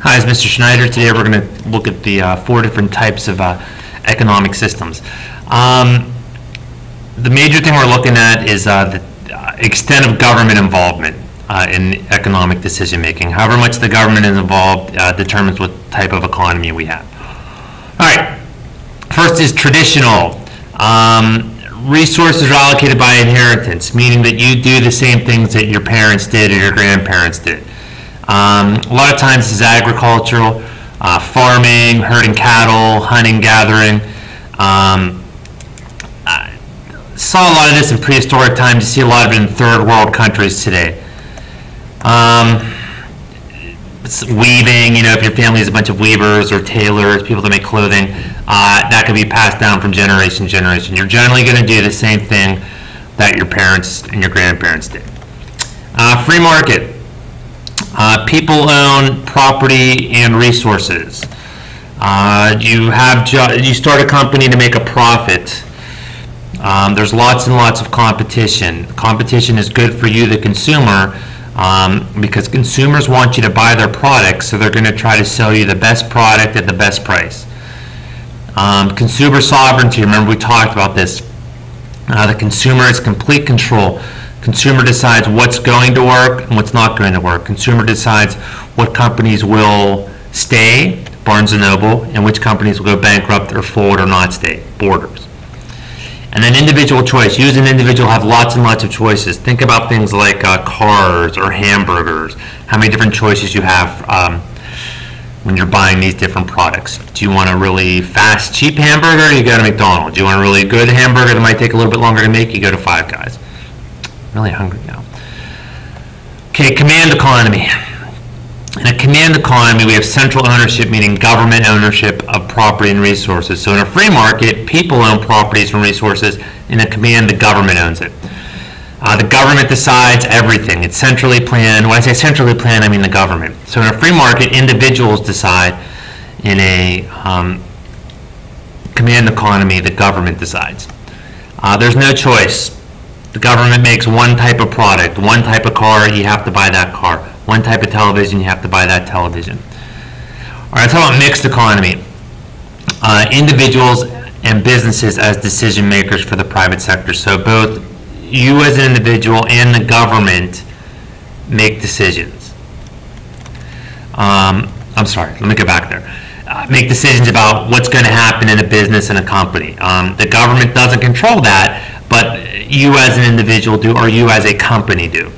Hi, it's Mr. Schneider. Today we're going to look at the four different types of economic systems. The major thing we're looking at is the extent of government involvement in economic decision making. However much the government is involved determines what type of economy we have. All right, first is traditional. Resources are allocated by inheritance, meaning that you do the same things that your parents did or your grandparents did. A lot of times this is agricultural, farming, herding cattle, hunting, gathering. Saw a lot of this in prehistoric times. You see a lot of it in third world countries today. Weaving, if your family has a bunch of weavers or tailors, people that make clothing, that can be passed down from generation to generation. You're generally going to do the same thing that your parents and your grandparents did. Free market. People own property and resources. You start a company to make a profit. There's lots and lots of competition. Competition is good for you, the consumer, because consumers want you to buy their products, so they're going to try to sell you the best product at the best price. Consumer sovereignty, remember we talked about this. The consumer has complete control. Consumer decides what's going to work and what's not going to work. Consumer decides what companies will stay, Barnes & Noble, and which companies will go bankrupt or fold or not stay, Borders. And then individual choice. You as an individual have lots and lots of choices. Think about things like cars or hamburgers, how many different choices you have when you're buying these different products. Do you want a really fast, cheap hamburger? You go to McDonald's. Do you want a really good hamburger that might take a little bit longer to make? You go to Five Guys. I'm really hungry now. Okay, command economy. In a command economy, we have central ownership, meaning government ownership of property and resources. So in a free market, people own properties and resources. In a command, the government owns it. The government decides everything. It's centrally planned. When I say centrally planned, I mean the government. So in a free market, individuals decide. In a command economy, the government decides. There's no choice. The government makes one type of product, one type of car, you have to buy that car. One type of television, you have to buy that television. All right, let's talk about mixed economy. Individuals and businesses as decision makers for the private sector. So both you as an individual and the government make decisions. I'm sorry, let me go back there. Make decisions about what's going to happen in a business and a company. The government doesn't control that, but you as an individual do, or you as a company do.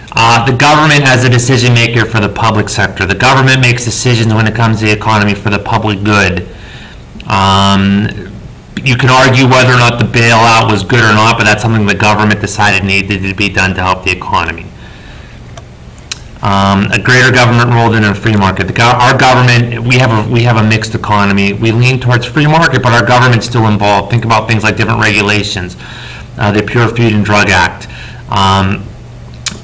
The government as a decision maker for the public sector. The government makes decisions when it comes to the economy for the public good. You can argue whether or not the bailout was good or not, but that's something the government decided needed to be done to help the economy. A greater government role than a free market. Our government, we have a mixed economy. We lean towards free market, but our government's still involved. Think about things like different regulations. The Pure Food and Drug Act.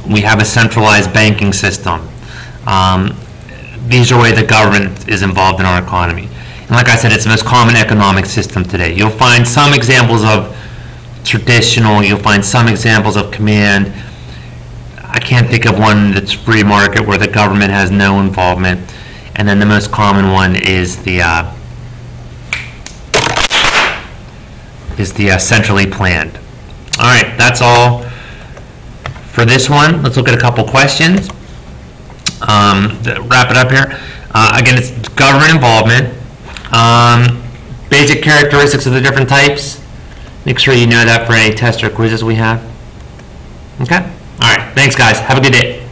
We have a centralized banking system. These are ways the government is involved in our economy. And like I said, it's the most common economic system today. You'll find some examples of traditional, you'll find some examples of command. I can't think of one that's free market where the government has no involvement. And then the most common one is the centrally planned. All right, that's all for this one. Let's look at a couple questions. Wrap it up here. Again, it's government involvement. Basic characteristics of the different types. Make sure you know that for any test or quizzes we have. Okay? All right. Thanks, guys. Have a good day.